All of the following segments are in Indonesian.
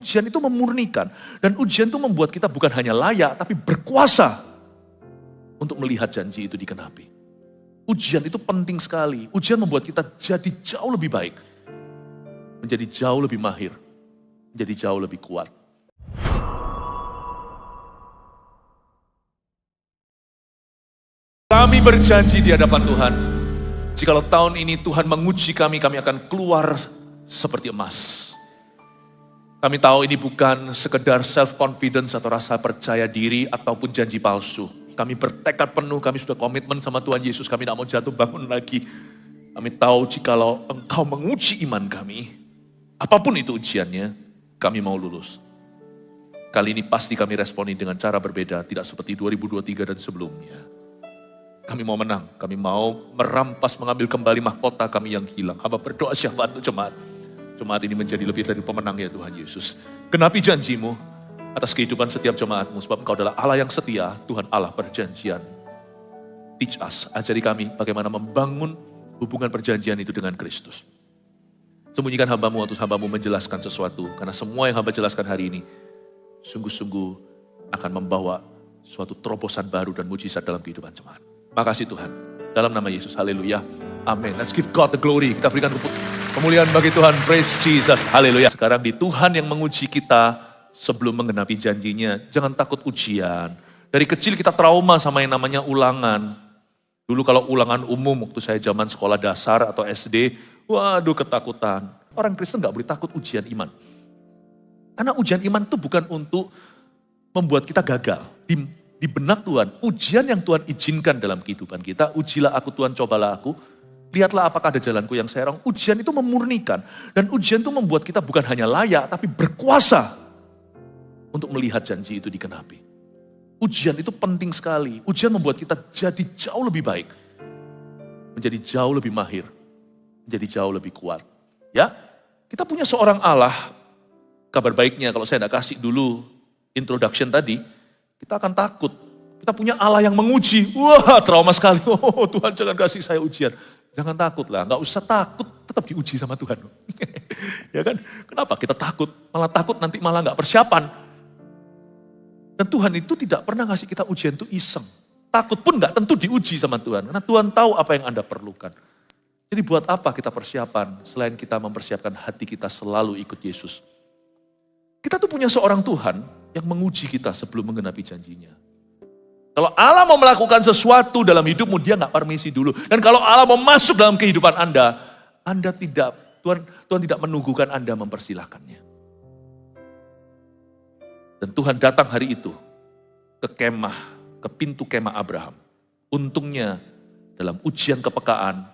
Ujian itu memurnikan. Dan ujian itu membuat kita bukan hanya layak, tapi berkuasa untuk melihat janji itu digenapi. Ujian itu penting sekali. Ujian membuat kita jadi jauh lebih baik. Menjadi jauh lebih mahir. Menjadi jauh lebih kuat. Kami berjanji di hadapan Tuhan. Jikalau tahun ini Tuhan menguji kami, kami akan keluar seperti emas. Kami tahu ini bukan sekedar self-confidence atau rasa percaya diri ataupun janji palsu. Kami bertekad penuh, kami sudah komitmen sama Tuhan Yesus, kami tidak mau jatuh bangun lagi. Kami tahu jikalau Engkau menguji iman kami, apapun itu ujiannya, kami mau lulus. Kali ini pasti kami responi dengan cara berbeda, tidak seperti 2023 dan sebelumnya. Kami mau menang, kami mau merampas, mengambil kembali mahkota kami yang hilang. Hamba berdoa syafaat untuk jemaat. Jemaat ini menjadi lebih dari pemenang ya Tuhan Yesus. Genapi janjimu atas kehidupan setiap jemaatmu. Sebab Engkau adalah Allah yang setia, Tuhan Allah perjanjian. Teach us, ajari kami bagaimana membangun hubungan perjanjian itu dengan Kristus. Sembunyikan hambamu atau hambamu menjelaskan sesuatu. Karena semua yang hamba jelaskan hari ini, sungguh-sungguh akan membawa suatu terobosan baru dan mujizat dalam kehidupan jemaat. Makasih Tuhan. Dalam nama Yesus, haleluya. Amin. Let's give God the glory. Kita berikan kemuliaan bagi Tuhan. Praise Jesus. Haleluya. Sekarang di Tuhan yang menguji kita sebelum menggenapi janjinya. Jangan takut ujian. Dari kecil kita trauma sama yang namanya ulangan. Dulu kalau ulangan umum waktu saya zaman sekolah dasar atau SD. Waduh ketakutan. Orang Kristen gak boleh takut ujian iman. Karena ujian iman itu bukan untuk membuat kita gagal. Di benak Tuhan, ujian yang Tuhan izinkan dalam kehidupan kita. Ujilah aku Tuhan, cobalah aku. Lihatlah apakah ada jalanku yang serong. Ujian itu memurnikan. Dan ujian itu membuat kita bukan hanya layak, tapi berkuasa untuk melihat janji itu digenapi. Ujian itu penting sekali. Ujian membuat kita jadi jauh lebih baik. Menjadi jauh lebih mahir. Menjadi jauh lebih kuat. Ya, kita punya seorang Allah. Kabar baiknya kalau saya tidak kasih dulu introduction tadi, kita akan takut. Kita punya Allah yang menguji. Wah, trauma sekali. Oh, Tuhan jangan kasih saya ujian. Jangan takut lah, gak usah takut, tetap diuji sama Tuhan. Ya kan? Kenapa kita takut? Malah takut nanti malah gak persiapan. Dan Tuhan itu tidak pernah ngasih kita ujian itu iseng. Takut pun gak tentu diuji sama Tuhan. Karena Tuhan tahu apa yang Anda perlukan. Jadi buat apa kita persiapan, selain kita mempersiapkan hati kita selalu ikut Yesus. Kita tuh punya seorang Tuhan yang menguji kita sebelum menggenapi janjinya. Kalau Allah mau melakukan sesuatu dalam hidupmu, dia gak permisi dulu. Dan kalau Allah mau masuk dalam kehidupan Anda tidak, Tuhan tidak menunggukan Anda mempersilahkannya. Dan Tuhan datang hari itu ke pintu kemah Abraham. Untungnya dalam ujian kepekaan,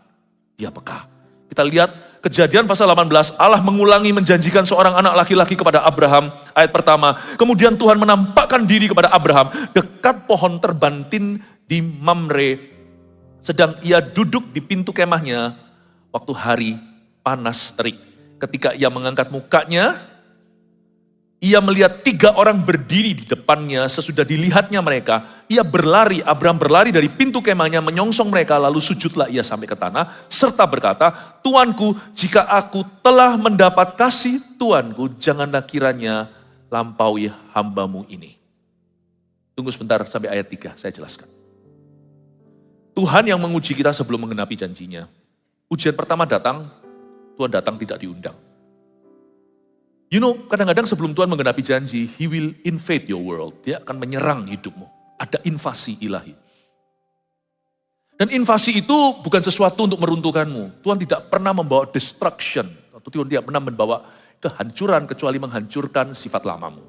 dia peka. Kita lihat Kejadian pasal 18, Allah mengulangi menjanjikan seorang anak laki-laki kepada Abraham. Ayat pertama, kemudian Tuhan menampakkan diri kepada Abraham dekat pohon terbantin di Mamre. Sedang ia duduk di pintu kemahnya waktu hari panas terik. Ketika ia mengangkat mukanya, ia melihat 3 orang berdiri di depannya. Sesudah dilihatnya mereka, ia berlari, Abraham berlari dari pintu kemahnya menyongsong mereka, lalu sujudlah ia sampai ke tanah, serta berkata, Tuanku, jika aku telah mendapat kasih Tuanku, janganlah kiranya lampaui hambamu ini. Tunggu sebentar sampai ayat 3, saya jelaskan. Tuhan yang menguji kita sebelum menggenapi janjinya. Ujian pertama datang, Tuhan datang tidak diundang. You know, kadang-kadang sebelum Tuhan menggenapi janji, He will invade your world. Dia akan menyerang hidupmu. Ada invasi ilahi. Dan invasi itu bukan sesuatu untuk meruntuhkanmu. Tuhan tidak pernah membawa destruction. Atau Tuhan tidak pernah membawa kehancuran kecuali menghancurkan sifat lamamu.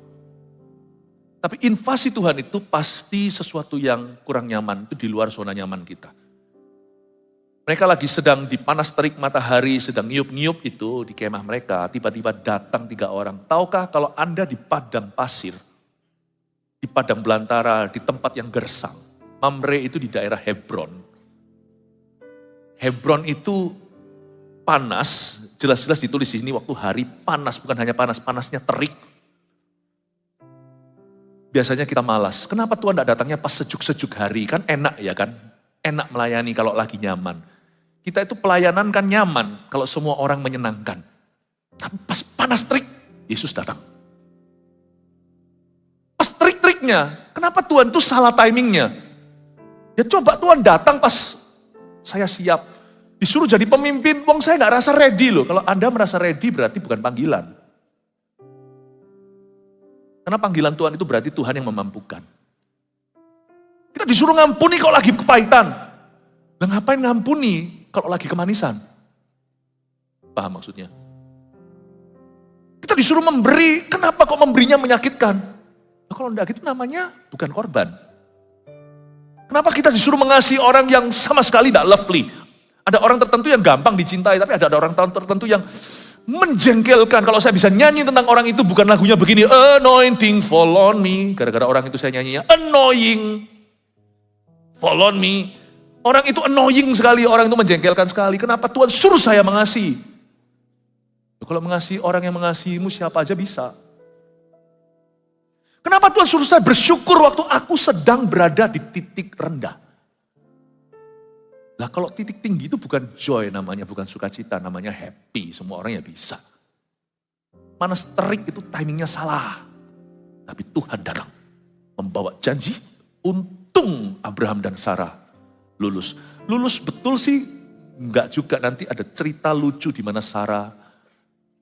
Tapi invasi Tuhan itu pasti sesuatu yang kurang nyaman. Itu di luar zona nyaman kita. Mereka lagi sedang di panas terik matahari, sedang ngiup-ngiup itu di kemah mereka. Tiba-tiba datang 3 orang. Tahukah kalau Anda di padang pasir, di padang belantara, di tempat yang gersang. Mamre itu di daerah Hebron. Hebron itu panas, jelas-jelas ditulis di sini waktu hari panas. Bukan hanya panas, panasnya terik. Biasanya kita malas. Kenapa Tuhan tidak datangnya pas sejuk-sejuk hari? Kan enak ya kan? Enak melayani kalau lagi nyaman. Kita itu pelayanan kan nyaman kalau semua orang menyenangkan. Tapi pas panas terik, Yesus datang. menariknya, kenapa Tuhan itu salah timingnya? Ya coba Tuhan datang pas saya siap. Disuruh jadi pemimpin, wong saya gak rasa ready loh. Kalau Anda merasa ready berarti bukan panggilan. Karena panggilan Tuhan itu berarti Tuhan yang memampukan. Kita disuruh ngampuni kalau lagi kepahitan. Nah ngapain ngampuni kalau lagi kemanisan? Paham maksudnya? Kita disuruh memberi, kenapa kok memberinya menyakitkan? Nah, kalau enggak gitu namanya bukan korban. Kenapa kita disuruh mengasihi orang yang sama sekali tidak lovely? Ada orang tertentu yang gampang dicintai, tapi ada orang tertentu yang menjengkelkan. Kalau saya bisa nyanyi tentang orang itu, bukan lagunya begini, anointing fall on me. Gara-gara orang itu saya nyanyinya, annoying fall on me. Orang itu annoying sekali, orang itu menjengkelkan sekali. Kenapa Tuhan suruh saya mengasihi? Kalau mengasihi orang yang mengasihimu, siapa aja bisa. Kenapa Tuhan suruh saya bersyukur waktu aku sedang berada di titik rendah? Lah kalau titik tinggi itu bukan joy namanya, bukan sukacita, namanya happy. Semua orang ya bisa. Panas terik itu timingnya salah. Tapi Tuhan datang membawa janji, untung Abraham dan Sarah lulus. Lulus betul sih, enggak juga, nanti ada cerita lucu di mana Sarah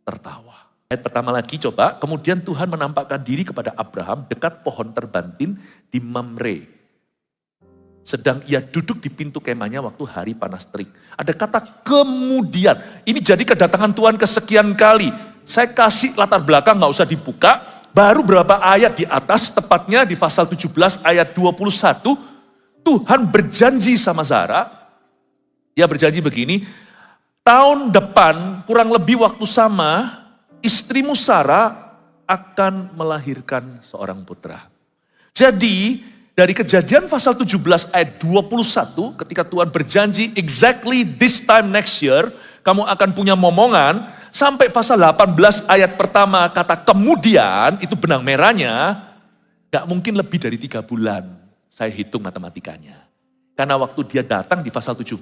tertawa. Ayat pertama lagi coba, kemudian Tuhan menampakkan diri kepada Abraham dekat pohon terbantin di Mamre. Sedang ia duduk di pintu kemahnya waktu hari panas terik. Ada kata kemudian. Ini jadi kedatangan Tuhan kesekian kali. Saya kasih latar belakang, gak usah dibuka. Baru berapa ayat di atas, tepatnya di pasal 17 ayat 21. Tuhan berjanji sama Sarah. Dia berjanji begini, tahun depan kurang lebih waktu sama, istrimu Sarah akan melahirkan seorang putra. Jadi dari Kejadian pasal 17 ayat 21, ketika Tuhan berjanji exactly this time next year, kamu akan punya momongan, sampai pasal 18 ayat pertama kata kemudian, itu benang merahnya, gak mungkin lebih dari 3 bulan. Saya hitung matematikanya. Karena waktu dia datang di pasal 17,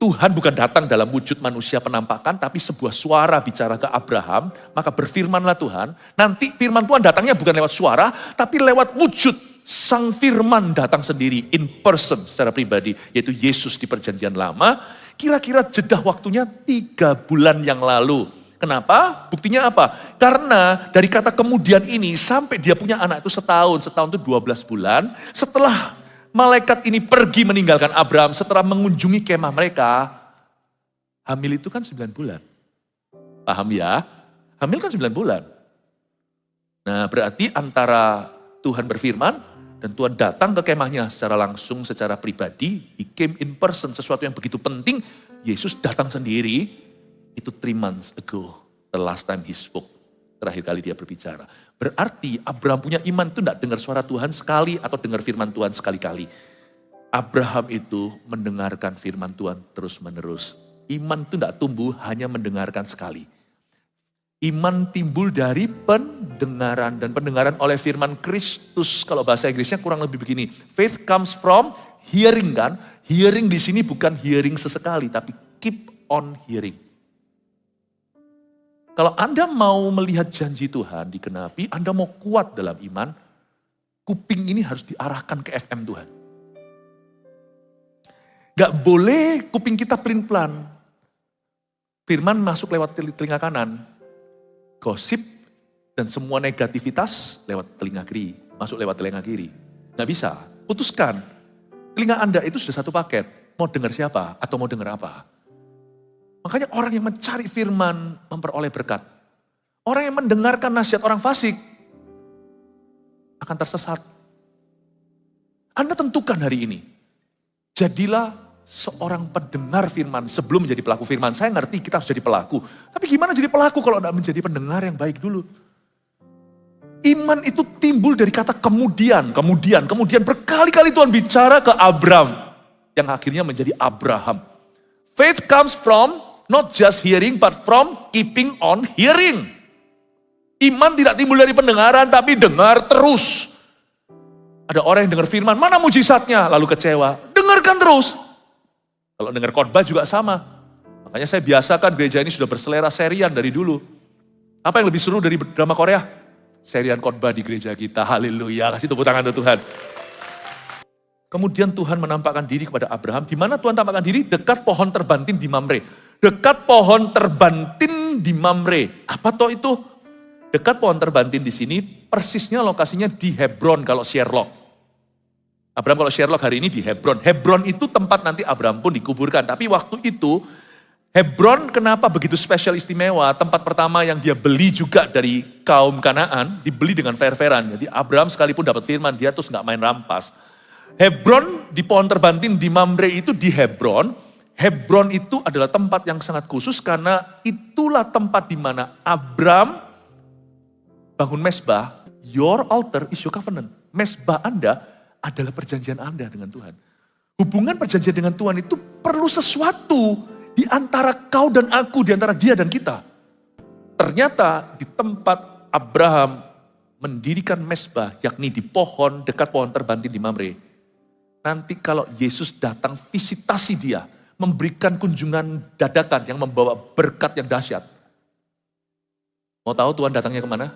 Tuhan bukan datang dalam wujud manusia penampakan, tapi sebuah suara bicara ke Abraham, maka berfirmanlah Tuhan. Nanti firman Tuhan datangnya bukan lewat suara, tapi lewat wujud. Sang firman datang sendiri, in person secara pribadi, yaitu Yesus di perjanjian lama. Kira-kira jeda waktunya 3 bulan yang lalu. Kenapa? Buktinya apa? Karena dari kata kemudian ini, sampai dia punya anak itu setahun itu 12 bulan. Setelah malaikat ini pergi meninggalkan Abraham setelah mengunjungi kemah mereka. Hamil itu kan 9 bulan. Paham ya? Hamil kan 9 bulan. Nah berarti antara Tuhan berfirman dan Tuhan datang ke kemahnya secara langsung, secara pribadi. He came in person, sesuatu yang begitu penting. Yesus datang sendiri. Itu 3 months ago, the last time he spoke. Terakhir kali dia berbicara. Berarti Abraham punya iman itu tidak dengar suara Tuhan sekali atau dengar firman Tuhan sekali-kali. Abraham itu mendengarkan firman Tuhan terus-menerus. Iman itu tidak tumbuh hanya mendengarkan sekali. Iman timbul dari pendengaran. Dan pendengaran oleh firman Kristus. Kalau bahasa Inggrisnya kurang lebih begini. Faith comes from hearing kan. Hearing di sini bukan hearing sesekali. Tapi keep on hearing. Kalau Anda mau melihat janji Tuhan digenapi, Anda mau kuat dalam iman, kuping ini harus diarahkan ke FM Tuhan. Gak boleh kuping kita pelin-pelan. Firman masuk lewat telinga kanan. Gosip dan semua negativitas lewat telinga kiri. Masuk lewat telinga kiri. Gak bisa. Putuskan. Telinga Anda itu sudah satu paket. Mau dengar siapa atau mau dengar apa. Makanya orang yang mencari firman memperoleh berkat. Orang yang mendengarkan nasihat orang fasik akan tersesat. Anda tentukan hari ini. Jadilah seorang pendengar firman sebelum menjadi pelaku firman. Saya ngerti kita harus jadi pelaku. Tapi gimana jadi pelaku kalau tidak menjadi pendengar yang baik dulu? Iman itu timbul dari kata kemudian. Kemudian berkali-kali Tuhan bicara ke Abraham. Yang akhirnya menjadi Abraham. Faith comes from not just hearing, but from keeping on hearing. Iman tidak timbul dari pendengaran, tapi dengar terus. Ada orang yang dengar firman, mana mujizatnya? Lalu kecewa. Dengarkan terus. Kalau dengar khotbah juga sama. Makanya saya biasakan gereja ini sudah berselera serian dari dulu. Apa yang lebih seru dari drama Korea? serian khotbah di gereja kita. Haleluya, kasih tepuk tangan untuk Tuhan. Kemudian Tuhan menampakkan diri kepada Abraham. Di mana Tuhan tampakkan diri? Dekat pohon terbantin di Mamre. Dekat pohon terbantin di Mamre. Apa toh itu? Dekat pohon terbantin di sini, persisnya lokasinya di Hebron kalau Sherlock. Abraham kalau Sherlock hari ini di Hebron. Hebron itu tempat nanti Abraham pun dikuburkan. Tapi waktu itu, Hebron kenapa begitu spesial istimewa? Tempat pertama yang dia beli juga dari kaum Kanaan, dibeli dengan fair-fairan. Jadi Abraham sekalipun dapat firman, dia terus nggak main rampas. Hebron di pohon terbantin di Mamre itu di Hebron. Hebron itu adalah tempat yang sangat khusus karena itulah tempat di mana Abraham bangun mesbah. Your altar is your covenant. Mesbah Anda adalah perjanjian Anda dengan Tuhan. Hubungan perjanjian dengan Tuhan itu perlu sesuatu di antara kau dan aku, di antara dia dan kita. Ternyata di tempat Abraham mendirikan mesbah, yakni di pohon, dekat pohon terbantin di Mamre. Nanti kalau Yesus datang visitasi dia, memberikan kunjungan dadakan yang membawa berkat yang dahsyat. Mau tahu Tuhan datangnya kemana?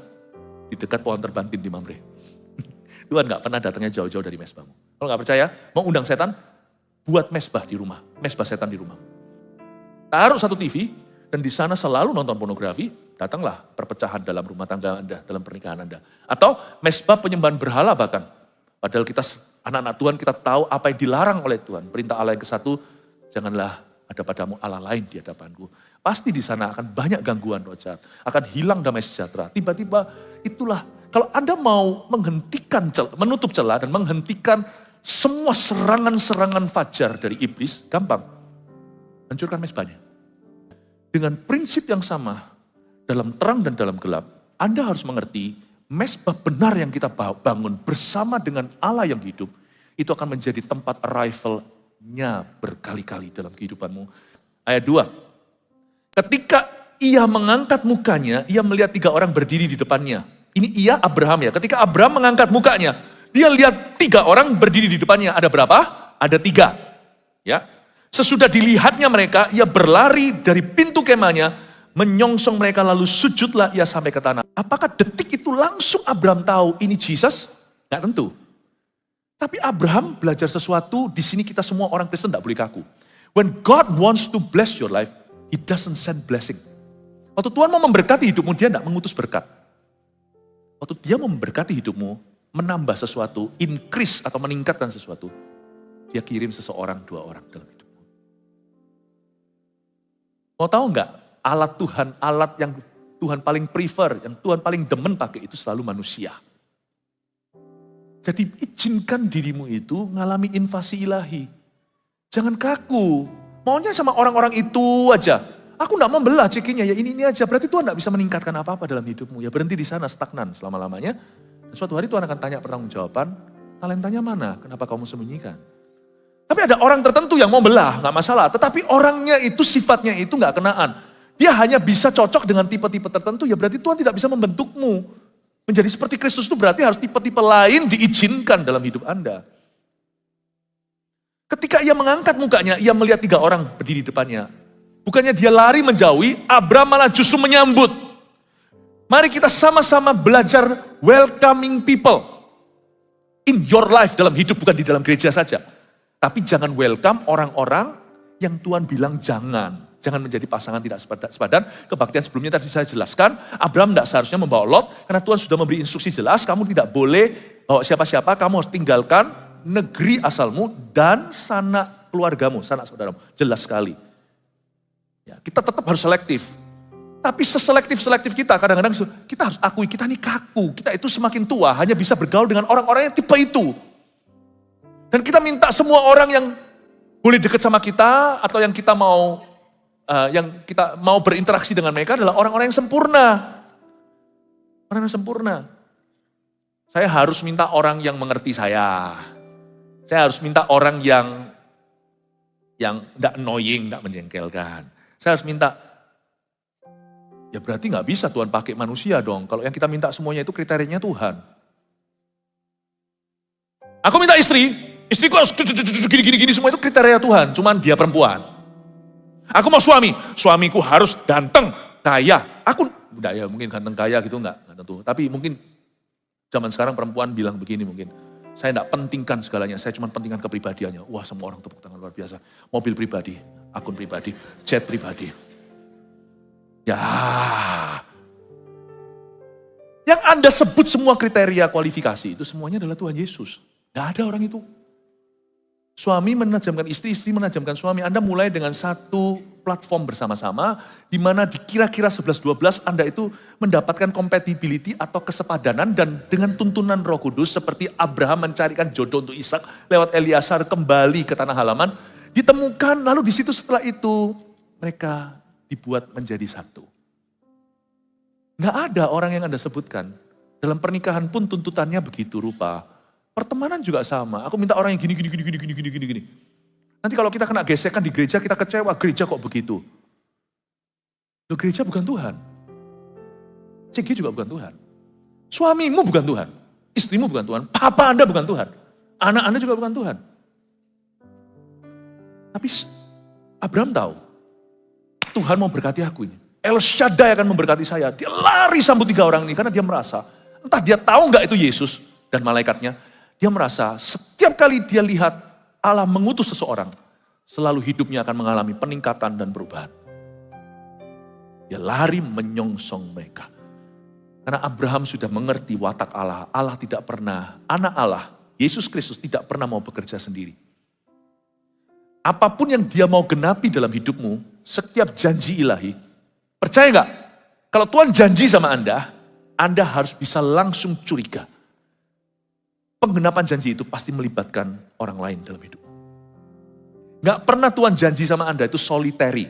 Di dekat pohon terbantin di Mamre. Tuhan gak pernah datangnya jauh-jauh dari mesbahmu. Kalau gak percaya, mau undang setan, buat mesbah di rumah. Mesbah setan di rumah. Taruh satu TV, dan di sana selalu nonton pornografi, datanglah perpecahan dalam rumah tangga Anda, dalam pernikahan Anda. Atau mesbah penyembahan berhala bahkan. Padahal kita anak-anak Tuhan, kita tahu apa yang dilarang oleh Tuhan. Perintah Allah yang ke-1, janganlah ada padamu Allah lain di hadapanku. Pasti di sana akan banyak gangguan roh jahat. Akan hilang damai sejahtera. Tiba-tiba itulah, kalau Anda mau menghentikan, menutup celah dan menghentikan semua serangan-serangan fajar dari iblis, gampang. Hancurkan mesbahnya. Dengan prinsip yang sama, dalam terang dan dalam gelap, Anda harus mengerti, mesbah benar yang kita bangun bersama dengan Allah yang hidup, itu akan menjadi tempat arrival-nya berkali-kali dalam kehidupanmu. Ayat 2, ketika ia mengangkat mukanya, ia melihat 3 orang berdiri di depannya. Ini ia Abraham ya, ketika Abraham mengangkat mukanya, dia lihat 3 orang berdiri di depannya. Ada berapa? Ada 3. Ya. Sesudah dilihatnya mereka, ia berlari dari pintu kemahnya, menyongsong mereka lalu sujudlah ia sampai ke tanah. Apakah detik itu langsung Abraham tahu ini Jesus? Nggak tentu. Tapi Abraham belajar sesuatu, di sini kita semua orang Kristen tidak boleh kaku. When God wants to bless your life, He doesn't send blessing. Waktu Tuhan mau memberkati hidupmu, Dia tidak mengutus berkat. Waktu Dia mau memberkati hidupmu, menambah sesuatu, increase atau meningkatkan sesuatu, Dia kirim seseorang, 2 orang dalam hidupmu. Mau tahu nggak? Alat Tuhan, alat yang Tuhan paling prefer, yang Tuhan paling demen pakai itu selalu manusia. Jadi izinkan dirimu itu ngalami invasi ilahi. Jangan kaku, maunya sama orang-orang itu aja. Aku gak mau belah cekinya, ya ini aja. Berarti Tuhan gak bisa meningkatkan apa-apa dalam hidupmu. Ya berhenti di sana, stagnan selama-lamanya. Dan suatu hari Tuhan akan tanya pertanggungjawaban, talentanya mana? Kenapa kamu sembunyikan? Tapi ada orang tertentu yang mau belah, gak masalah. Tetapi orangnya itu, sifatnya itu gak kenaan. Dia hanya bisa cocok dengan tipe-tipe tertentu, ya berarti Tuhan tidak bisa membentukmu. Menjadi seperti Kristus itu berarti harus tipe-tipe lain diizinkan dalam hidup Anda. Ketika ia mengangkat mukanya, ia melihat 3 orang berdiri di depannya. Bukannya dia lari menjauhi, Abraham malah justru menyambut. Mari kita sama-sama belajar welcoming people in your life, dalam hidup, bukan di dalam gereja saja. Tapi jangan welcome orang-orang yang Tuhan bilang jangan. Jangan menjadi pasangan tidak sepadan. Kebaktian sebelumnya tadi saya jelaskan, Abraham tidak seharusnya membawa Lot, karena Tuhan sudah memberi instruksi jelas, kamu tidak boleh bawa siapa-siapa, kamu harus tinggalkan negeri asalmu dan sanak keluargamu, sanak saudaramu. Jelas sekali. Ya, kita tetap harus selektif. Tapi seselektif-selektif kita, kadang-kadang kita harus akui, kita ini kaku. Kita itu semakin tua, hanya bisa bergaul dengan orang-orang yang tipe itu. Dan kita minta semua orang yang boleh dekat sama kita, atau yang kita mau berinteraksi dengan mereka adalah orang-orang yang sempurna. Orang yang sempurna. Saya harus minta orang yang mengerti saya. Saya harus minta orang yang tidak annoying, tidak menjengkelkan. Saya harus minta, ya berarti nggak bisa Tuhan pakai manusia dong. Kalau yang kita minta semuanya itu kriterianya Tuhan. Aku minta istriku harus gini-gini, semua itu kriteria Tuhan. Cuman dia perempuan. Aku mau suamiku harus ganteng, kaya. Aku, enggak ya mungkin ganteng kaya gitu enggak tentu. Tapi mungkin Zaman sekarang perempuan bilang begini mungkin, saya tidak pentingkan segalanya, saya cuma pentingkan kepribadiannya. Wah, semua orang tepuk tangan luar biasa. Mobil pribadi, akun pribadi, jet pribadi. Ya, yang Anda sebut semua kriteria kualifikasi itu semuanya adalah Tuhan Yesus. Tidak ada orang itu. Suami menajamkan istri, istri menajamkan suami. Anda mulai dengan satu platform bersama-sama, di mana di kira-kira 11-12 Anda itu mendapatkan compatibility atau kesepadanan, dan dengan tuntunan Roh Kudus seperti Abraham mencarikan jodoh untuk Ishak lewat Eliasar kembali ke tanah halaman, ditemukan, lalu di situ setelah itu mereka dibuat menjadi satu. Nggak ada orang yang Anda sebutkan. Dalam pernikahan pun tuntutannya begitu rupa. Pertemanan juga sama. Aku minta orang yang gini. Nanti kalau kita kena gesekan di gereja, kita kecewa. Gereja kok begitu? Loh, gereja bukan Tuhan. CG juga bukan Tuhan. Suamimu bukan Tuhan. Istrimu bukan Tuhan. Papa Anda bukan Tuhan. Anak Anda juga bukan Tuhan. Tapi Abraham tahu, Tuhan mau berkati aku ini. El Shaddai akan memberkati saya. Dia lari sambut 3 orang ini karena dia merasa, entah dia tahu nggak itu Yesus dan malaikatnya, dia merasa setiap kali dia lihat Allah mengutus seseorang, selalu hidupnya akan mengalami peningkatan dan perubahan. Dia lari menyongsong mereka. Karena Abraham sudah mengerti watak Allah. Allah tidak pernah, anak Allah, Yesus Kristus tidak pernah mau bekerja sendiri. Apapun yang dia mau genapi dalam hidupmu, setiap janji ilahi, percaya nggak? Kalau Tuhan janji sama Anda harus bisa langsung curiga. Penggenapan janji itu pasti melibatkan orang lain dalam hidup. Nggak pernah Tuhan janji sama Anda itu solitary.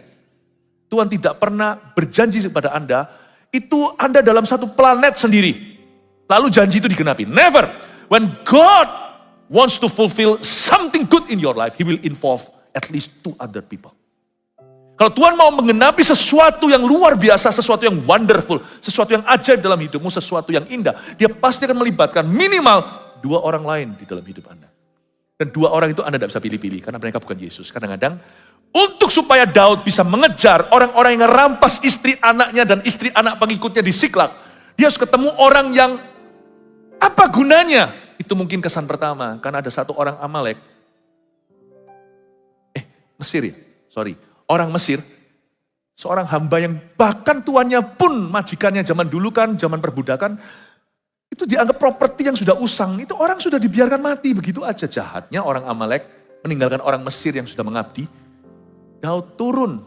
Tuhan tidak pernah berjanji kepada Anda, itu Anda dalam satu planet sendiri. Lalu janji itu digenapi. Never. When God wants to fulfill something good in your life, He will involve at least 2 other people. Kalau Tuhan mau menggenapi sesuatu yang luar biasa, sesuatu yang wonderful, sesuatu yang ajaib dalam hidupmu, sesuatu yang indah, Dia pasti akan melibatkan minimal 2 orang lain di dalam hidup Anda. Dan 2 orang itu Anda tidak bisa pilih-pilih, karena mereka bukan Yesus. Kadang-kadang, untuk supaya Daud bisa mengejar orang-orang yang merampas istri anaknya dan istri anak pengikutnya di Siklag, dia harus ketemu orang yang, apa gunanya? Itu mungkin kesan pertama, karena ada satu orang Amalek, Mesir ya, orang Mesir, seorang hamba yang bahkan tuannya pun majikannya zaman dulu kan, zaman perbudakan, itu dianggap properti yang sudah usang, itu orang sudah dibiarkan mati begitu aja. Jahatnya orang Amalek meninggalkan orang Mesir yang sudah mengabdi. Daud turun,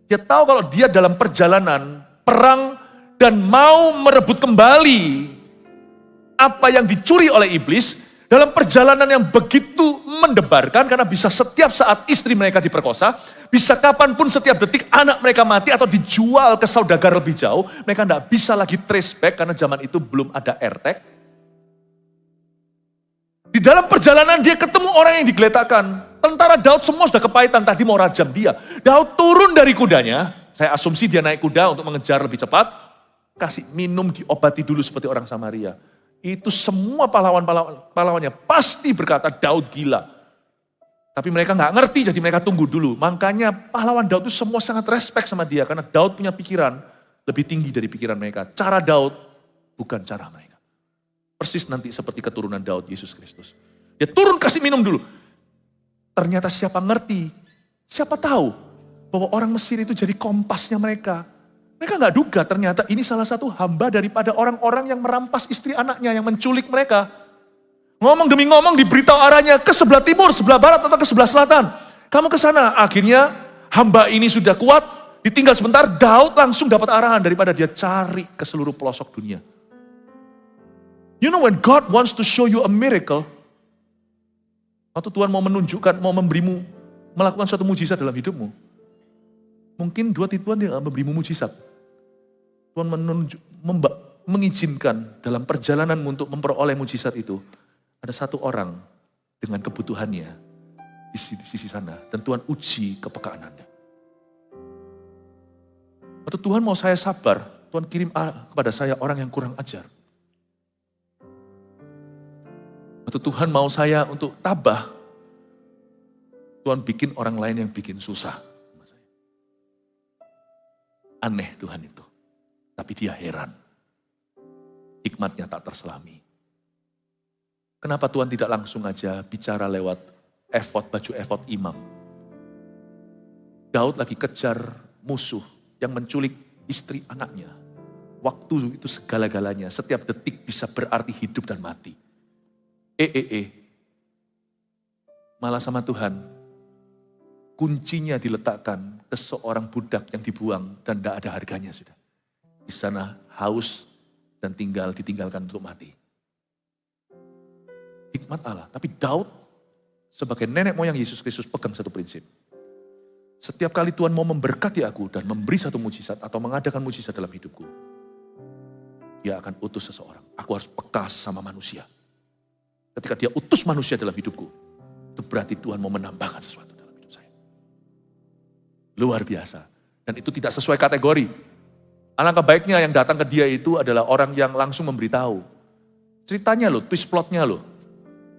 dia tahu kalau dia dalam perjalanan perang dan mau merebut kembali apa yang dicuri oleh iblis, dalam perjalanan yang begitu mendebarkan, karena bisa setiap saat istri mereka diperkosa, bisa kapanpun setiap detik anak mereka mati atau dijual ke saudagar lebih jauh, mereka tidak bisa lagi trace back karena zaman itu belum ada AirTag. Di dalam perjalanan dia ketemu orang yang digeletakkan. Tentara Daud semua sudah kepahitan, tadi mau rajam dia. Daud turun dari kudanya, saya asumsi dia naik kuda untuk mengejar lebih cepat, kasih minum, diobati dulu seperti orang Samaria. Itu semua pahlawannya pasti berkata Daud gila. Tapi mereka nggak ngerti, jadi mereka tunggu dulu. Makanya pahlawan Daud itu semua sangat respect sama dia, karena Daud punya pikiran lebih tinggi dari pikiran mereka. Cara Daud bukan cara mereka. Persis nanti seperti keturunan Daud, Yesus Kristus. Dia turun kasih minum dulu. Ternyata siapa ngerti, siapa tahu bahwa orang Mesir itu jadi kompasnya mereka. Mereka nggak duga ternyata ini salah satu hamba daripada orang-orang yang merampas istri anaknya, yang menculik mereka. Ngomong demi ngomong diberitahu arahnya ke sebelah timur, sebelah barat atau ke sebelah selatan. Kamu ke sana. Akhirnya hamba ini sudah kuat, ditinggal sebentar, Daud langsung dapat arahan daripada dia cari ke seluruh pelosok dunia. You know when God wants to show you a miracle, waktu Tuhan mau menunjukkan, mau memberimu, melakukan suatu mujizat dalam hidupmu, mungkin Tuhan tidak memberimu mujizat. Tuhan mengizinkan dalam perjalananmu untuk memperoleh mujizat itu, ada satu orang dengan kebutuhannya di sisi sana, dan Tuhan uji kepekaan Anda. Waktu Tuhan mau saya sabar, Tuhan kirim kepada saya orang yang kurang ajar. Waktu Tuhan mau saya untuk tabah, Tuhan bikin orang lain yang bikin susah. Aneh Tuhan itu. Tapi dia heran. Hikmatnya tak terselami. Kenapa Tuhan tidak langsung aja bicara lewat baju efod imam? Daud lagi kejar musuh yang menculik istri anaknya. Waktu itu segala-galanya, setiap detik bisa berarti hidup dan mati. Malah sama Tuhan, kuncinya diletakkan ke seorang budak yang dibuang dan tidak ada harganya sudah. Di sana haus dan ditinggalkan untuk mati. Hikmat Allah. Tapi Daud sebagai nenek moyang Yesus Kristus pegang satu prinsip. Setiap kali Tuhan mau memberkati aku dan memberi satu mujizat atau mengadakan mujizat dalam hidupku, Dia akan utus seseorang. Aku harus peka sama manusia. Ketika Dia utus manusia dalam hidupku, itu berarti Tuhan mau menambahkan sesuatu dalam hidup saya. Luar biasa. Dan itu tidak sesuai kategori. Alangkah baiknya yang datang ke dia itu adalah orang yang langsung memberitahu. Ceritanya loh, twist plotnya loh.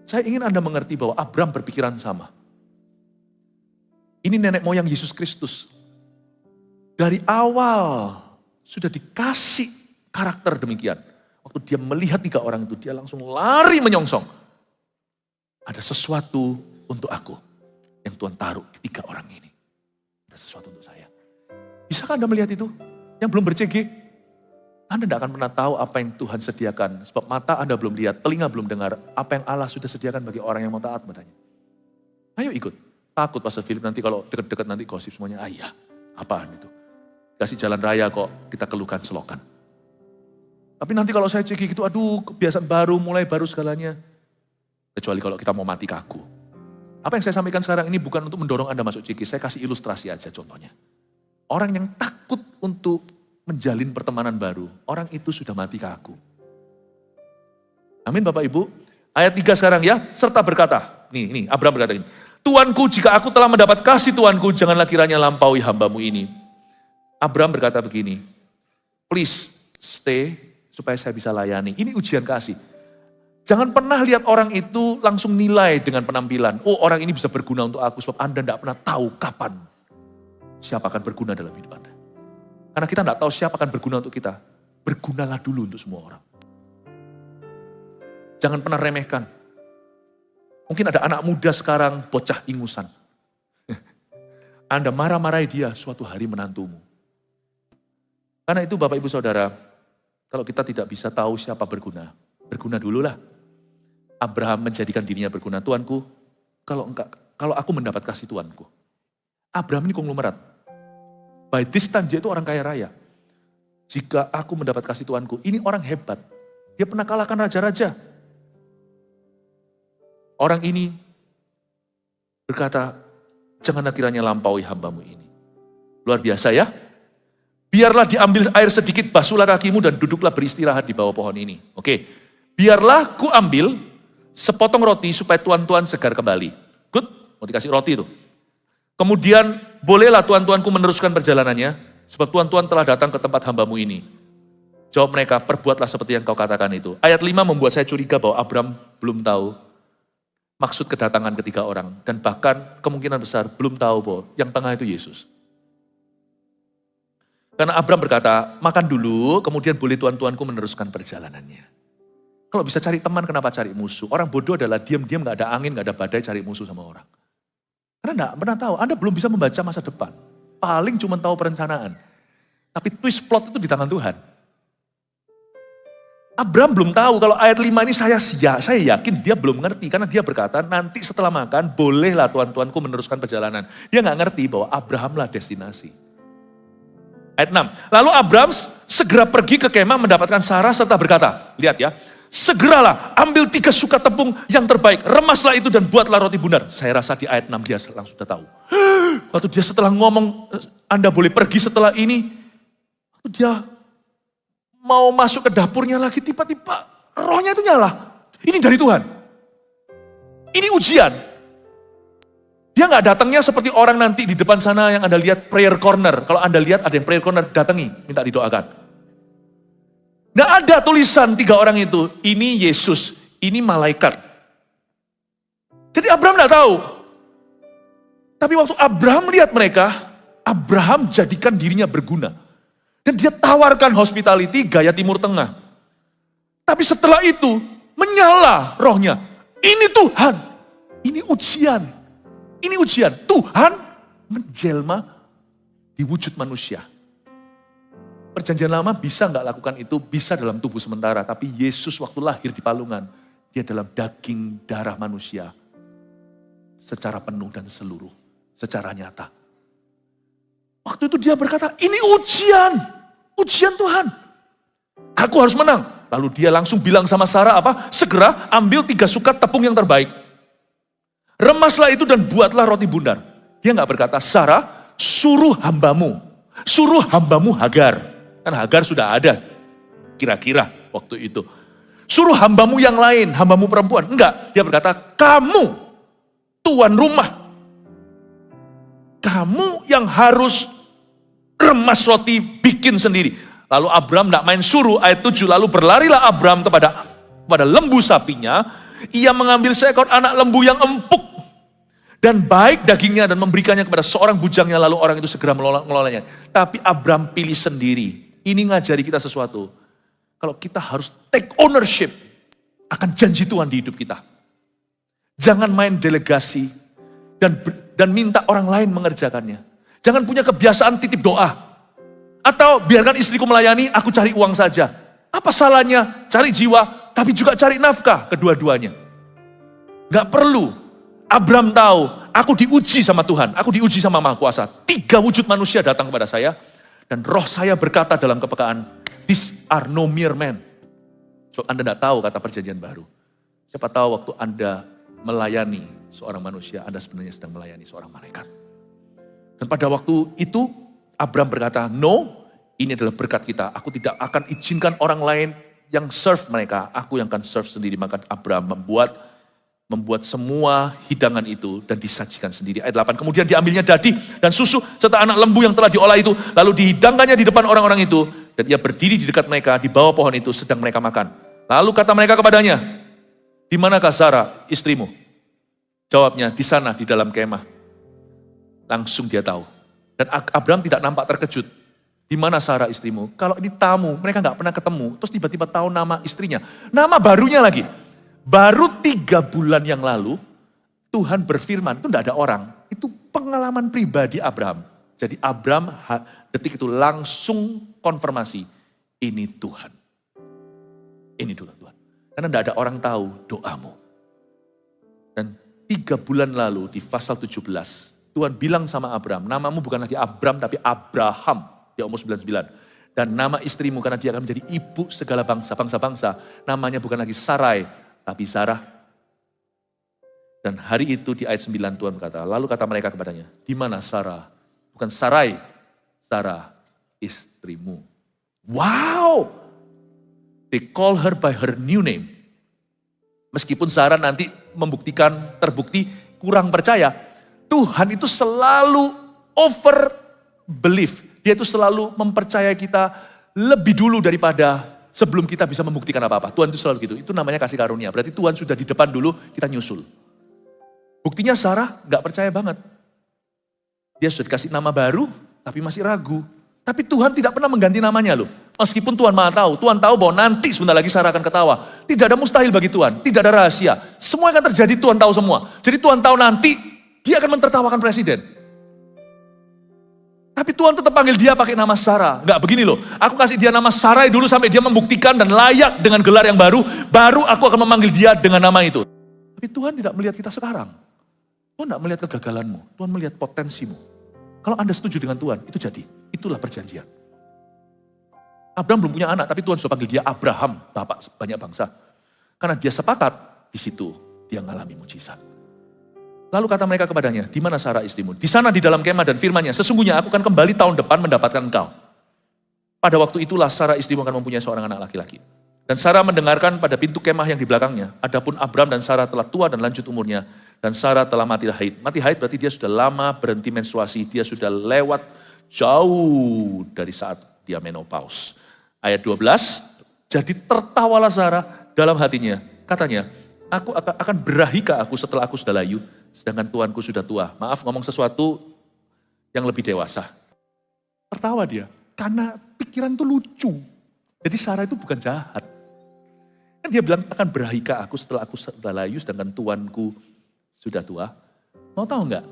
Saya ingin Anda mengerti bahwa Abraham berpikiran sama. Ini nenek moyang Yesus Kristus. Dari awal sudah dikasih karakter demikian. Waktu dia melihat 3 orang itu, dia langsung lari menyongsong. Ada sesuatu untuk aku yang Tuhan taruh di 3 orang ini. Ada sesuatu untuk saya. Bisakah Anda melihat itu? Yang belum ber-CG, Anda tidak akan pernah tahu apa yang Tuhan sediakan. Sebab mata Anda belum lihat, telinga belum dengar, apa yang Allah sudah sediakan bagi orang yang mau taat padanya. Ayo ikut. Takut Pastor Philip nanti kalau dekat-dekat nanti gosip semuanya, iya, apaan itu? Kasih jalan raya kok, kita keluhkan selokan. Tapi nanti kalau saya CG gitu, aduh kebiasaan baru, mulai baru segalanya. Kecuali kalau kita mau mati kaku. Apa yang saya sampaikan sekarang ini bukan untuk mendorong Anda masuk CG, saya kasih ilustrasi aja contohnya. Orang yang takut untuk menjalin pertemanan baru, orang itu sudah mati kaku. Amin Bapak Ibu. Ayat 3 sekarang ya, serta berkata, nih Abraham berkata ini, Tuanku, jika aku telah mendapat kasih Tuanku, janganlah kiranya lampaui hambamu ini. Abraham berkata begini, please stay supaya saya bisa layani. Ini ujian kasih. Jangan pernah lihat orang itu langsung nilai dengan penampilan. Oh orang ini bisa berguna untuk aku, sebab Anda tidak pernah tahu kapan siapa akan berguna dalam hidup Anda. Karena kita tidak tahu siapa akan berguna untuk kita. Bergunalah dulu untuk semua orang. Jangan pernah remehkan. Mungkin ada anak muda sekarang bocah ingusan. Anda marah-marahi dia, suatu hari menantumu. Karena itu Bapak Ibu Saudara, kalau kita tidak bisa tahu siapa berguna dululah. Abraham menjadikan dirinya berguna. Tuanku, kalau aku mendapat kasih Tuanku. Abraham ini konglomerat. By this time dia itu orang kaya raya. Jika aku mendapat kasih Tuanku, ini orang hebat. Dia pernah kalahkan raja-raja. Orang ini berkata, janganlah kiranya lampaui hambamu ini. Luar biasa ya. Biarlah diambil air sedikit, basuhlah kakimu dan duduklah beristirahat di bawah pohon ini. Oke. Biarlah ku ambil sepotong roti supaya tuan-tuan segar kembali. Good? Mau dikasih roti itu. Kemudian bolehlah tuan-tuanku meneruskan perjalanannya, sebab tuan-tuan telah datang ke tempat hambamu ini. Jawab mereka, perbuatlah seperti yang kau katakan itu. Ayat 5 membuat saya curiga bahwa Abraham belum tahu maksud kedatangan ketiga orang. Dan bahkan kemungkinan besar belum tahu bahwa yang tengah itu Yesus. Karena Abraham berkata, makan dulu, kemudian boleh tuan-tuanku meneruskan perjalanannya. Kalau bisa cari teman, kenapa cari musuh? Orang bodoh adalah diam-diam gak ada angin, gak ada badai, cari musuh sama orang. Karena enggak pernah tahu, Anda belum bisa membaca masa depan. Paling cuma tahu perencanaan. Tapi twist plot itu di tangan Tuhan. Abraham belum tahu, kalau ayat 5 ini saya yakin dia belum ngerti. Karena dia berkata, nanti setelah makan, bolehlah tuan-tuanku meneruskan perjalanan. Dia gak ngerti bahwa Abrahamlah destinasi. Ayat 6, lalu Abraham segera pergi ke kemah mendapatkan Sarah serta berkata, lihat ya, segeralah ambil 3 sukat tepung yang terbaik, remaslah itu dan buatlah roti bundar. Saya rasa di ayat 6 dia langsung sudah tahu. Waktu dia setelah ngomong, Anda boleh pergi setelah ini, waktu dia mau masuk ke dapurnya lagi, tiba-tiba rohnya itu nyala. Ini dari Tuhan. Ini ujian. Dia gak datangnya seperti orang nanti di depan sana yang Anda lihat prayer corner. Kalau Anda lihat ada yang prayer corner, datangi, minta didoakan. Nggak ada tulisan 3 orang itu, ini Yesus, ini malaikat. Jadi Abraham nggak tahu. Tapi waktu Abraham lihat mereka, Abraham jadikan dirinya berguna. Dan dia tawarkan hospitality gaya Timur Tengah. Tapi setelah itu, menyala rohnya. ini Tuhan, ini ujian. Ini ujian, Tuhan menjelma di wujud manusia. Perjanjian lama bisa nggak lakukan itu, bisa dalam tubuh sementara. Tapi Yesus waktu lahir di palungan, dia dalam daging darah manusia. Secara penuh dan seluruh, secara nyata. Waktu itu dia berkata, ini ujian Tuhan. Aku harus menang. Lalu dia langsung bilang sama Sarah apa? Segera ambil 3 sukat tepung yang terbaik. Remaslah itu dan buatlah roti bundar. Dia nggak berkata, Sarah, suruh hambamu Hagar. Kan Hagar sudah ada, kira-kira waktu itu. Suruh hambamu yang lain, hambamu perempuan. Enggak, dia berkata, kamu, tuan rumah. Kamu yang harus remas roti, bikin sendiri. Lalu Abram nggak main suruh, ayat 7, lalu berlarilah Abram kepada lembu sapinya. Ia mengambil seekor anak lembu yang empuk dan baik dagingnya dan memberikannya kepada seorang bujangnya, lalu orang itu segera mengelolanya. Tapi Abram pilih sendiri. Ini ngajari kita sesuatu. Kalau kita harus take ownership akan janji Tuhan di hidup kita. Jangan main delegasi dan minta orang lain mengerjakannya. Jangan punya kebiasaan titip doa. Atau biarkan istriku melayani, aku cari uang saja. Apa salahnya cari jiwa, tapi juga cari nafkah, kedua-duanya. Gak perlu. Abram tahu, aku diuji sama Tuhan, aku diuji sama Maha Kuasa. 3 wujud manusia datang kepada saya, dan roh saya berkata dalam kepekaan, these are no mere men. So, Anda tidak tahu kata perjanjian baru. Siapa tahu waktu Anda melayani seorang manusia, Anda sebenarnya sedang melayani seorang malaikat. Dan pada waktu itu, Abram berkata, no, ini adalah berkat kita. Aku tidak akan izinkan orang lain yang serve mereka, aku yang akan serve sendiri. Maka Abram membuat semua hidangan itu dan disajikan sendiri. Ayat 8, kemudian diambilnya dadi dan susu serta anak lembu yang telah diolah itu, lalu dihidangkannya di depan orang-orang itu, dan ia berdiri di dekat mereka di bawah pohon itu sedang mereka makan. Lalu kata mereka kepadanya, di manakah Sarah istrimu? Jawabnya, di sana di dalam kemah. Langsung dia tahu. Dan Abram tidak nampak terkejut. Di mana Sarah istrimu? Kalau ini tamu, mereka nggak pernah ketemu. Terus tiba-tiba tahu nama istrinya. Nama barunya lagi. Baru 3 bulan yang lalu, Tuhan berfirman, itu tidak ada orang. Itu pengalaman pribadi Abraham. Jadi Abraham detik itu langsung konfirmasi, ini Tuhan. Ini Tuhan. Karena tidak ada orang tahu doamu. Dan 3 bulan lalu di pasal 17, Tuhan bilang sama Abraham, namamu bukan lagi Abram tapi Abraham. Dia umur 99. Dan nama istrimu karena dia akan menjadi ibu segala bangsa-bangsa. Namanya bukan lagi Sarai, tapi Sarah. Dan hari itu di ayat 9 Tuhan berkata, lalu kata mereka kepadanya, di mana Sarah? Bukan Sarai, Sarah istrimu. Wow! They call her by her new name. Meskipun Sarah nanti terbukti kurang percaya, Tuhan itu selalu over belief. Dia itu selalu mempercayai kita lebih dulu daripada sebelum kita bisa membuktikan apa-apa. Tuhan itu selalu gitu. Itu namanya kasih karunia. Berarti Tuhan sudah di depan dulu, kita nyusul. Buktinya Sarah gak percaya banget. Dia sudah dikasih nama baru, tapi masih ragu. Tapi Tuhan tidak pernah mengganti namanya loh. Meskipun Tuhan Maha tahu. Tuhan tahu bahwa nanti sebentar lagi Sarah akan ketawa. Tidak ada mustahil bagi Tuhan. Tidak ada rahasia. Semua yang akan terjadi Tuhan tahu semua. Jadi Tuhan tahu nanti dia akan mentertawakan presiden. Tapi Tuhan tetap panggil dia pakai nama Sarah. Enggak begini loh. Aku kasih dia nama Sarai dulu sampai dia membuktikan dan layak dengan gelar yang baru. Baru aku akan memanggil dia dengan nama itu. Tapi Tuhan tidak melihat kita sekarang. Tuhan tidak melihat kegagalanmu. Tuhan melihat potensimu. Kalau Anda setuju dengan Tuhan, itu jadi. Itulah perjanjian. Abraham belum punya anak, tapi Tuhan sudah panggil dia Abraham, bapak banyak bangsa. Karena dia sepakat, di situ dia mengalami mujizat. Lalu kata mereka kepadanya, di mana Sarah istrimu? Di sana di dalam kemah dan firman-Nya, sesungguhnya aku akan kembali tahun depan mendapatkan engkau. Pada waktu itulah Sarah istrimu akan mempunyai seorang anak laki-laki. Dan Sarah mendengarkan pada pintu kemah yang di belakangnya. Adapun Abram dan Sarah telah tua dan lanjut umurnya. Dan Sarah telah mati haid. Mati haid berarti dia sudah lama berhenti menstruasi. Dia sudah lewat jauh dari saat dia menopause. Ayat 12, jadi tertawalah Sarah dalam hatinya. Katanya, aku akan berahikah aku setelah aku sudah layu. Sedangkan Tuanku sudah tua. Maaf ngomong sesuatu yang lebih dewasa. Tertawa dia. Karena pikiran itu lucu. Jadi Sarah itu bukan jahat. Kan dia bilang, akan berahikah aku setelah aku sudah layu, sedangkan tuanku sudah tua. Mau tahu nggak?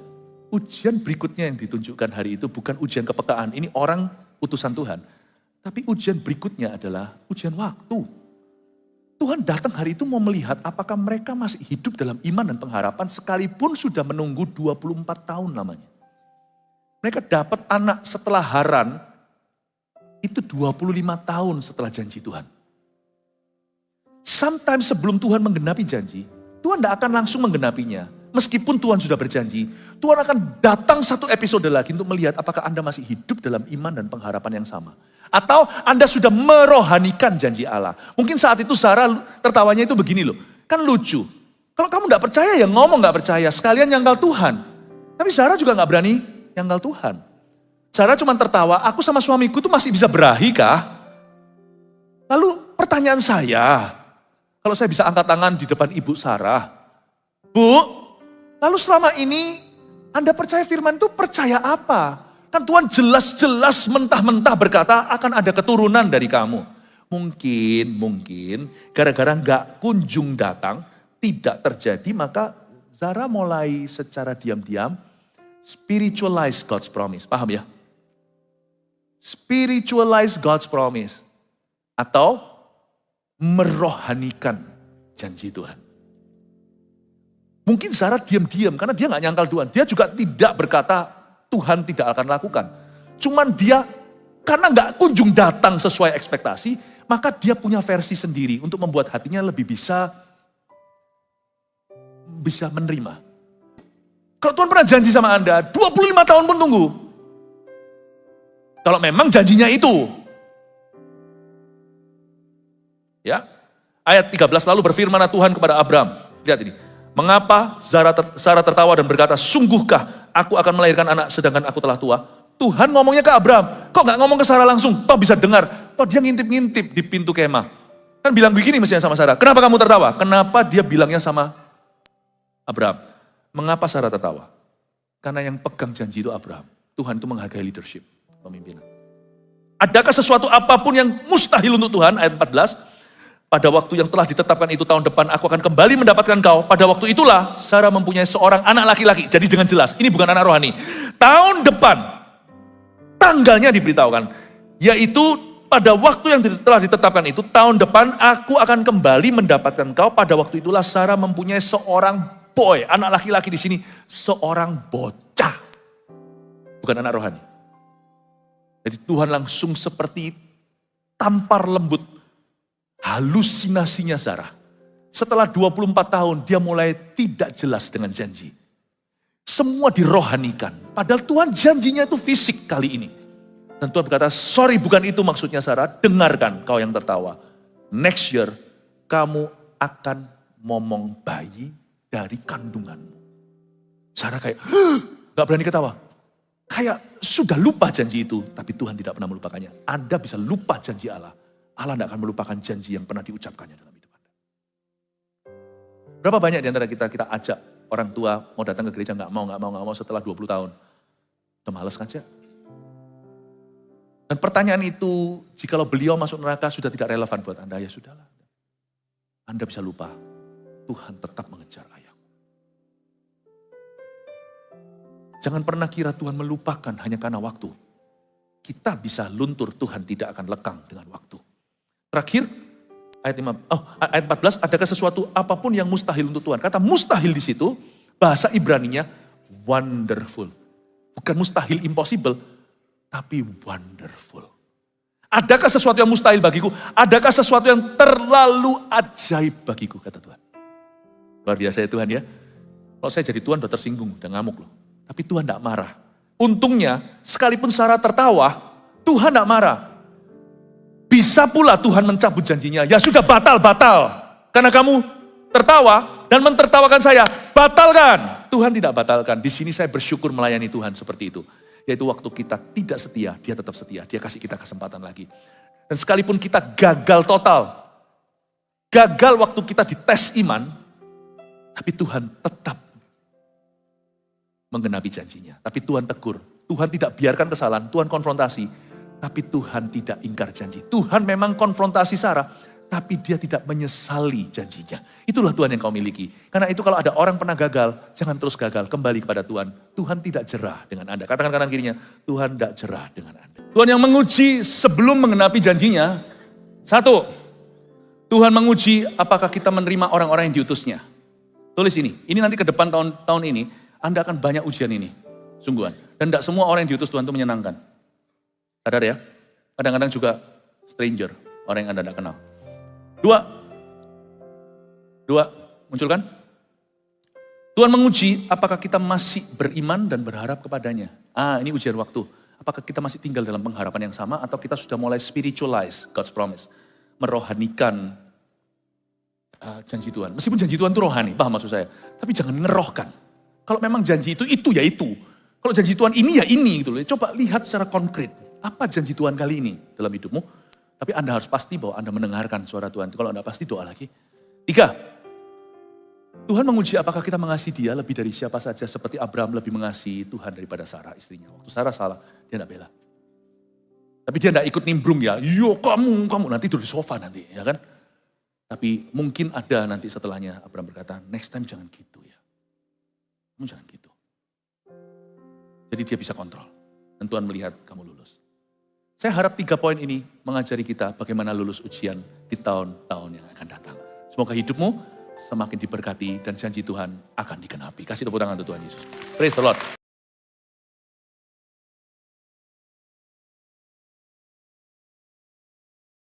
Ujian berikutnya yang ditunjukkan hari itu bukan ujian kepekaan. Ini orang utusan Tuhan. Tapi ujian berikutnya adalah ujian waktu. Tuhan datang hari itu mau melihat apakah mereka masih hidup dalam iman dan pengharapan sekalipun sudah menunggu 24 tahun lamanya. Mereka dapat anak setelah Haran itu 25 tahun setelah janji Tuhan. Sometimes sebelum Tuhan menggenapi janji, Tuhan tidak akan langsung menggenapinya. Meskipun Tuhan sudah berjanji, Tuhan akan datang satu episode lagi untuk melihat apakah Anda masih hidup dalam iman dan pengharapan yang sama. Atau Anda sudah merohanikan janji Allah. Mungkin saat itu Sarah tertawanya itu begini loh. Kan lucu. Kalau kamu gak percaya ya ngomong gak percaya. Sekalian nyangkal Tuhan. Tapi Sarah juga gak berani nyangkal Tuhan. Sarah cuma tertawa, aku sama suamiku tuh masih bisa berahi kah? Lalu pertanyaan saya, kalau saya bisa angkat tangan di depan Ibu Sarah. Bu, lalu selama ini Anda percaya firman itu percaya apa? Kan Tuhan jelas-jelas mentah-mentah berkata akan ada keturunan dari kamu. Mungkin gara-gara gak kunjung datang, tidak terjadi, maka Zara mulai secara diam-diam spiritualize God's promise. Paham ya? Spiritualize God's promise. Atau merohanikan janji Tuhan. Mungkin Zara diam-diam karena dia gak nyangkal Tuhan. Dia juga tidak berkata Tuhan tidak akan lakukan. Cuman dia karena gak kunjung datang sesuai ekspektasi, maka dia punya versi sendiri untuk membuat hatinya lebih bisa menerima. Kalau Tuhan pernah janji sama Anda, 25 tahun pun tunggu. Kalau memang janjinya itu. Ya. Ayat 13, lalu berfirmanlah Tuhan kepada Abram. Lihat ini. Mengapa Sarah tertawa dan berkata, sungguhkah aku akan melahirkan anak sedangkan aku telah tua? Tuhan ngomongnya ke Abram. Kok gak ngomong ke Sarah langsung? Toh bisa dengar. Toh dia ngintip-ngintip di pintu kemah. Kan bilang begini mestinya sama Sarah. Kenapa kamu tertawa? Kenapa dia bilangnya sama Abram? Mengapa Sarah tertawa? Karena yang pegang janji itu Abram. Tuhan itu menghargai leadership, pemimpinan. Adakah sesuatu apapun yang mustahil untuk Tuhan? Ayat 14. Pada waktu yang telah ditetapkan itu tahun depan, aku akan kembali mendapatkan kau. Pada waktu itulah Sarah mempunyai seorang anak laki-laki. Jadi dengan jelas, ini bukan anak rohani. Tahun depan, tanggalnya diberitahukan. Yaitu pada waktu yang telah ditetapkan itu, tahun depan aku akan kembali mendapatkan kau. Pada waktu itulah Sarah mempunyai seorang boy. Anak laki-laki di sini, seorang bocah. Bukan anak rohani. Jadi Tuhan langsung seperti tampar lembut halusinasinya Sarah. Setelah 24 tahun dia mulai tidak jelas dengan janji. Semua dirohanikan. Padahal Tuhan janjinya itu fisik kali ini. Dan Tuhan berkata, sorry bukan itu maksudnya Sarah. Dengarkan kau yang tertawa. Next year kamu akan momong bayi dari kandunganmu. Sarah kayak, gak berani ketawa. Kayak sudah lupa janji itu. Tapi Tuhan tidak pernah melupakannya. Anda bisa lupa janji Allah. Allah tidak akan melupakan janji yang pernah diucapkannya dalam hidup Anda. Berapa banyak di antara kita ajak orang tua mau datang ke gereja, nggak mau setelah 20 tahun. Udah males aja. Dan pertanyaan itu, jikalau beliau masuk neraka sudah tidak relevan buat Anda, ya sudahlah. Anda bisa lupa, Tuhan tetap mengejar ayahmu. Jangan pernah kira Tuhan melupakan hanya karena waktu. Kita bisa luntur, Tuhan tidak akan lekang dengan waktu. Terakhir, ayat 14, adakah sesuatu apapun yang mustahil untuk Tuhan? Kata mustahil di situ, bahasa Ibraninya wonderful. Bukan mustahil impossible, tapi wonderful. Adakah sesuatu yang mustahil bagiku? Adakah sesuatu yang terlalu ajaib bagiku, kata Tuhan. Luar biasa ya Tuhan ya. Kalau saya jadi Tuhan udah tersinggung, udah ngamuk loh. Tapi Tuhan tidak marah. Untungnya, sekalipun Sarah tertawa, Tuhan tidak marah. Bisa pula Tuhan mencabut janjinya. Ya sudah batal. Karena kamu tertawa dan mentertawakan saya. Batalkan. Tuhan tidak batalkan. Di sini saya bersyukur melayani Tuhan seperti itu. Yaitu waktu kita tidak setia, dia tetap setia. Dia kasih kita kesempatan lagi. Dan sekalipun kita gagal total. Gagal waktu kita dites iman. Tapi Tuhan tetap menggenapi janjinya. Tapi Tuhan tegur. Tuhan tidak biarkan kesalahan. Tuhan konfrontasi. Tapi Tuhan tidak ingkar janji. Tuhan memang konfrontasi Sarah. tapi dia tidak menyesali janjinya. Itulah Tuhan yang kau miliki. Karena itu kalau ada orang pernah gagal, jangan terus gagal, kembali kepada Tuhan. Tuhan tidak jerah dengan Anda. Katakan kanan kirinya, Tuhan tidak jerah dengan Anda. Tuhan yang menguji sebelum mengenapi janjinya, satu, Tuhan menguji apakah kita menerima orang-orang yang diutusnya. Tulis ini nanti ke depan tahun ini, Anda akan banyak ujian ini, sungguhan. Dan tidak semua orang yang diutus Tuhan itu menyenangkan. Sadar ya, kadang-kadang juga stranger, orang yang Anda tidak kenal. Dua, muncul kan? Tuhan menguji apakah kita masih beriman dan berharap kepadanya. Ini ujian waktu. Apakah kita masih tinggal dalam pengharapan yang sama atau kita sudah mulai spiritualize God's promise. Merohanikan janji Tuhan. Meskipun janji Tuhan itu rohani, paham maksud saya. Tapi jangan ngerohkan. Kalau memang janji itu ya itu. Kalau janji Tuhan ini ya ini gitu loh. Coba lihat secara konkret. Apa janji Tuhan kali ini dalam hidupmu? Tapi Anda harus pasti bahwa Anda mendengarkan suara Tuhan. Kalau Anda pasti doa lagi. 3, Tuhan menguji apakah kita mengasihi dia lebih dari siapa saja. Seperti Abraham lebih mengasihi Tuhan daripada Sarah istrinya. Waktu Sarah salah, dia tidak bela. Tapi dia tidak ikut nimbrung ya. Yo kamu nanti tidur di sofa nanti ya kan. Tapi mungkin ada nanti setelahnya Abraham berkata, next time jangan gitu ya. Kamu jangan gitu. Jadi dia bisa kontrol. Dan Tuhan melihat kamu lulus. Saya harap 3 poin ini mengajari kita bagaimana lulus ujian di tahun-tahun yang akan datang. Semoga hidupmu semakin diberkati dan janji Tuhan akan digenapi. Kasih tepuk tangan untuk Tuhan Yesus. Praise the Lord.